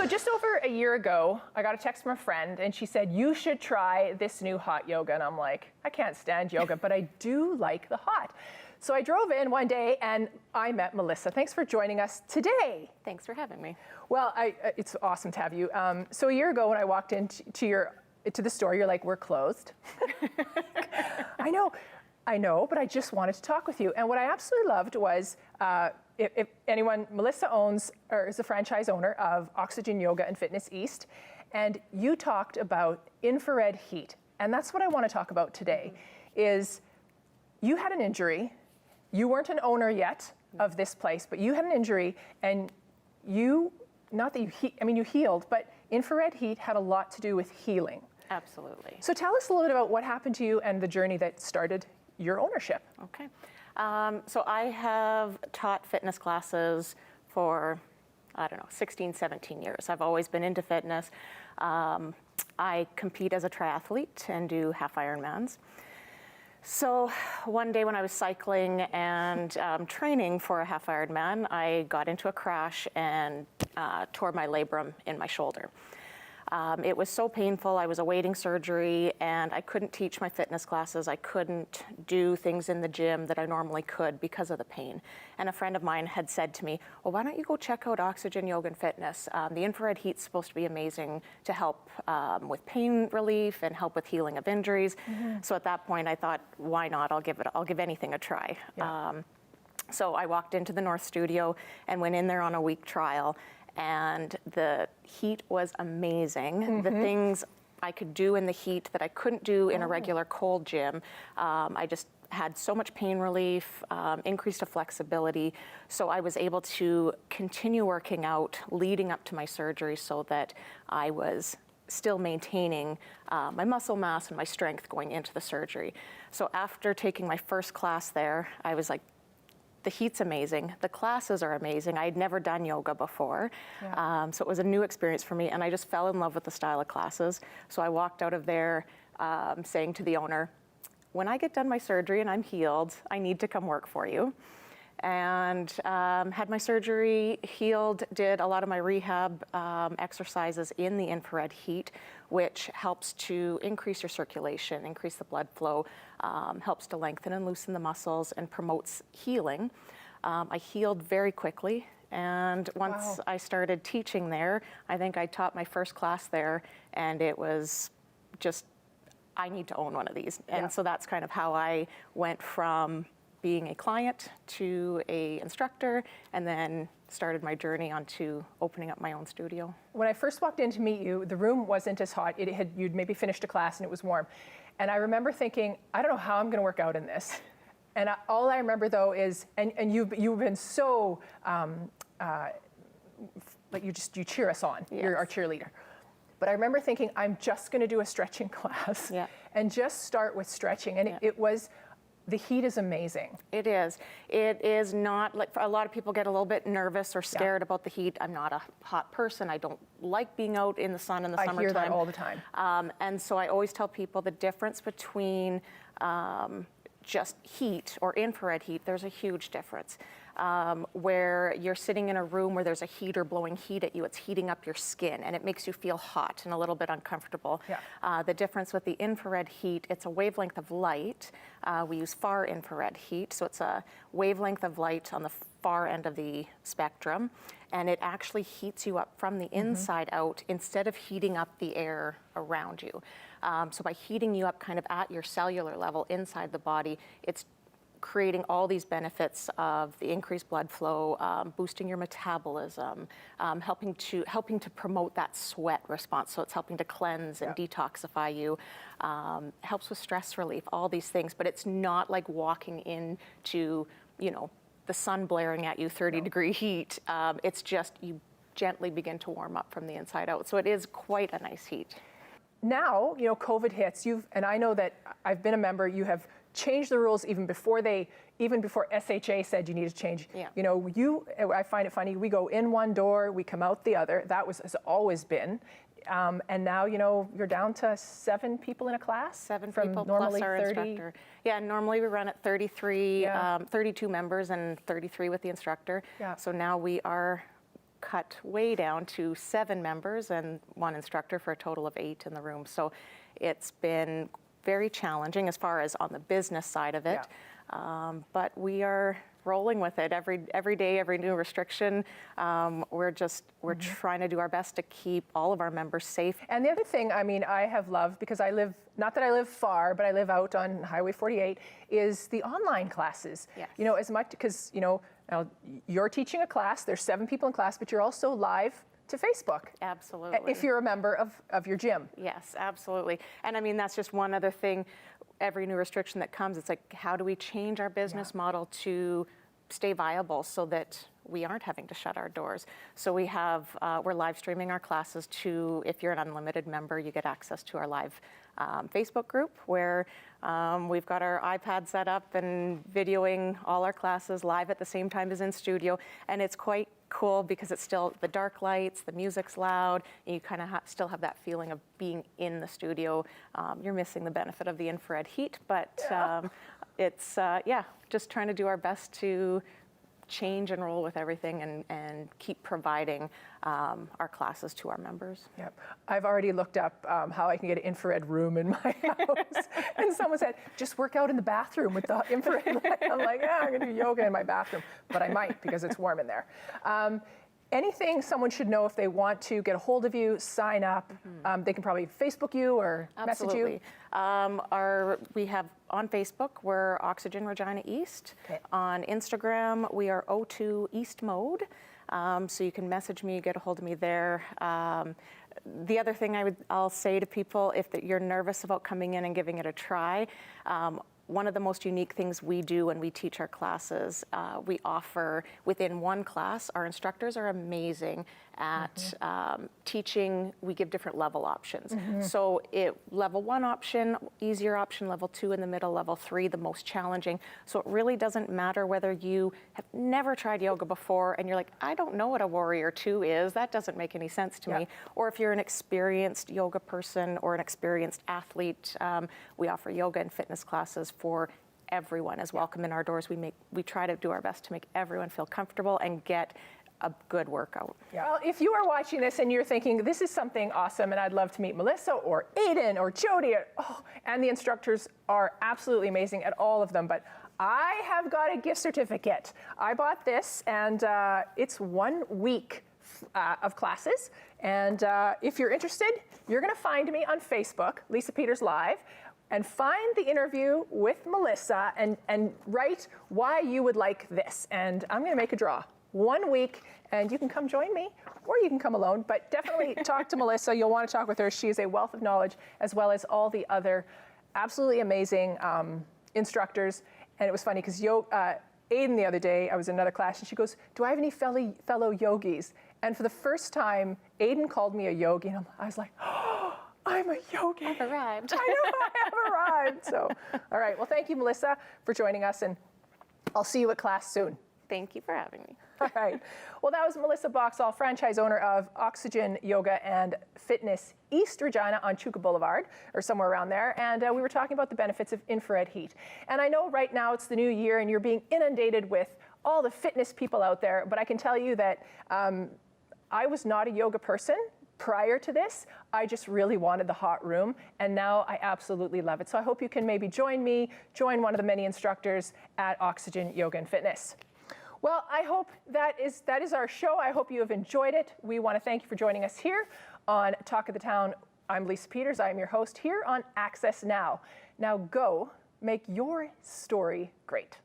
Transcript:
Just over a year ago, I got a text from a friend and she said, you should try this new hot yoga. And I'm like, I can't stand yoga, but I do like the hot. So I drove in one day and I met Melissa. Thanks for joining us today. Thanks for having me. Well, it's awesome to have you. So a year ago when I walked into the store, you're like, we're closed. I know, but I just wanted to talk with you. And what I absolutely loved was, if anyone, Melissa owns, or is the franchise owner of Oxygen Yoga and Fitness East, and you talked about infrared heat. And that's what I want to talk about today, is you had an injury. You weren't an owner yet of this place, but you had an injury, and you healed, but infrared heat had a lot to do with healing. Absolutely. So tell us a little bit about what happened to you and the journey that started your ownership. Okay. So I have taught fitness classes for, 16, 17 years. I've always been into fitness. I compete as a triathlete and do half Ironmans. So one day when I was cycling and training for a half Ironman, I got into a crash and tore my labrum in my shoulder. It was so painful. I was awaiting surgery and I couldn't teach my fitness classes. I couldn't do things in the gym that I normally could because of the pain. And a friend of mine had said to me, well, why don't you go check out Oxygen Yoga and Fitness? The infrared heat's supposed to be amazing to help with pain relief and help with healing of injuries. Mm-hmm. So at that point I thought, why not? I'll give anything a try. Yeah. So I walked into the North Studio and went in there on a week trial. And the heat was amazing. Mm-hmm. The things I could do in the heat that I couldn't do in a regular cold gym. I just had so much pain relief, increased flexibility. So I was able to continue working out leading up to my surgery so that I was still maintaining my muscle mass and my strength going into the surgery. So after taking my first class there, I was like, the heat's amazing. The classes are amazing. I had never done yoga before. Yeah. So it was a new experience for me, and I just fell in love with the style of classes. So I walked out of there saying to the owner, when I get done my surgery and I'm healed, I need to come work for you. And had my surgery, healed, did a lot of my rehab exercises in the infrared heat, which helps to increase your circulation, increase the blood flow, helps to lengthen and loosen the muscles, and promotes healing. I healed very quickly, and once I started teaching there, I think I taught my first class there, and it was just, I need to own one of these. And so that's kind of how I went from being a client to a instructor, and then started my journey onto opening up my own studio. When I first walked in to meet you, the room wasn't as hot. You'd maybe finished a class and it was warm. And I remember thinking, I don't know how I'm gonna work out in this. And all I remember though is, and you've been so, like you cheer us on. Yes. You're our cheerleader. But I remember thinking, I'm just gonna do a stretching class and just start with stretching. And it was, the heat is amazing. It is. It is not, like, a lot of people get a little bit nervous or scared about the heat. I'm not a hot person. I don't like being out in the sun in the summertime. I hear that all the time. And so I always tell people the difference between just heat or infrared heat, there's a huge difference. Where you're sitting in a room where there's a heater blowing heat at you, it's heating up your skin and it makes you feel hot and a little bit uncomfortable. Yeah. The difference with the infrared heat, it's a wavelength of light. We use far infrared heat, so it's a wavelength of light on the far end of the spectrum, and it actually heats you up from the inside out instead of heating up the air around you. So by heating you up kind of at your cellular level inside the body, it's creating all these benefits of the increased blood flow, boosting your metabolism, helping to promote that sweat response. So it's helping to cleanse and detoxify you, helps with stress relief, all these things. But it's not like walking into, the sun blaring at you, 30-degree heat. It's just you gently begin to warm up from the inside out. So it is quite a nice heat. Now, COVID hits. And I know that I've been a member. You have changed the rules even before SHA said you need to change. Yeah. I find it funny. We go in one door, we come out the other. That has always been. Yeah. And now, you're down to 7 people in a class? 7 from people normally plus our 30? instructor. Yeah, normally we run at 33, Yeah. 32 members and 33 with the instructor. Yeah. So now we are cut way down to 7 members and 1 instructor for a total of 8 in the room. So it's been very challenging as far as on the business side of it. But we are rolling with it every day, every new restriction. We're trying to do our best to keep all of our members safe. And the other thing, I have loved, because not that I live far, but I live out on Highway 48, is the online classes. Yes. As much, because, now you're teaching a class, there's 7 people in class, but you're also live to Facebook. Absolutely. If you're a member of your gym. Yes, absolutely. And that's just one other thing. Every new restriction that comes, it's like, how do we change our business model to stay viable so that we aren't having to shut our doors? So we're live streaming our classes to, if you're an unlimited member, you get access to our live Facebook group where we've got our iPad set up and videoing all our classes live at the same time as in studio. And it's quite cool because it's still the dark lights, the music's loud, and you kind of still have that feeling of being in the studio. You're missing the benefit of the infrared heat, but it's, just trying to do our best to change and roll with everything and keep providing our classes to our members. Yep. I've already looked up how I can get an infrared room in my house. And someone said, just work out in the bathroom with the infrared light. I'm like, I'm going to do yoga in my bathroom. But I might, because it's warm in there. Anything someone should know if they want to get a hold of you, sign up? They can probably Facebook you or message you? We have on Facebook, we're Oxygen Regina East. Okay. On Instagram, we are O2 East Mode. So you can message me, get a hold of me there. The other thing I'll say to people, if you're nervous about coming in and giving it a try, one of the most unique things we do when we teach our classes, we offer within one class, our instructors are amazing at teaching. We give different level options. So level 1 option, easier option, level 2 in the middle, level 3, the most challenging. So it really doesn't matter whether you have never tried yoga before and you're like, I don't know what a warrior 2 is, that doesn't make any sense to me. Or if you're an experienced yoga person or an experienced athlete, we offer yoga and fitness classes for everyone is welcome in our doors. We try to do our best to make everyone feel comfortable and get a good workout. Well, if you are watching this and you're thinking, this is something awesome and I'd love to meet Melissa or Aiden or Jody, and the instructors are absolutely amazing at all of them, but I have got a gift certificate. I bought this and it's 1 week of classes. And if you're interested, you're gonna find me on Facebook, Lisa Peters Live, and find the interview with Melissa and write why you would like this. And I'm gonna make a draw. 1 week, and you can come join me, or you can come alone, but definitely talk to Melissa. You'll want to talk with her. She is a wealth of knowledge, as well as all the other absolutely amazing instructors. And it was funny, because Aiden the other day, I was in another class, and she goes, do I have any fellow yogis? And for the first time, Aiden called me a yogi, and I was like, oh, I'm a yogi. I've arrived. I know, I have arrived. So, all right, well, thank you, Melissa, for joining us, and I'll see you at class soon. Thank you for having me. All right. Well, that was Melissa Boxall, franchise owner of Oxygen Yoga and Fitness East Regina on Chuka Boulevard, or somewhere around there. And we were talking about the benefits of infrared heat. And I know right now it's the new year and you're being inundated with all the fitness people out there, but I can tell you that I was not a yoga person prior to this. I just really wanted the hot room, and now I absolutely love it. So I hope you can maybe join me, join one of the many instructors at Oxygen Yoga and Fitness. Well, I hope that is our show. I hope you have enjoyed it. We want to thank you for joining us here on Talk of the Town. I'm Lisa Peters. I am your host here on Access Now. Now go make your story great.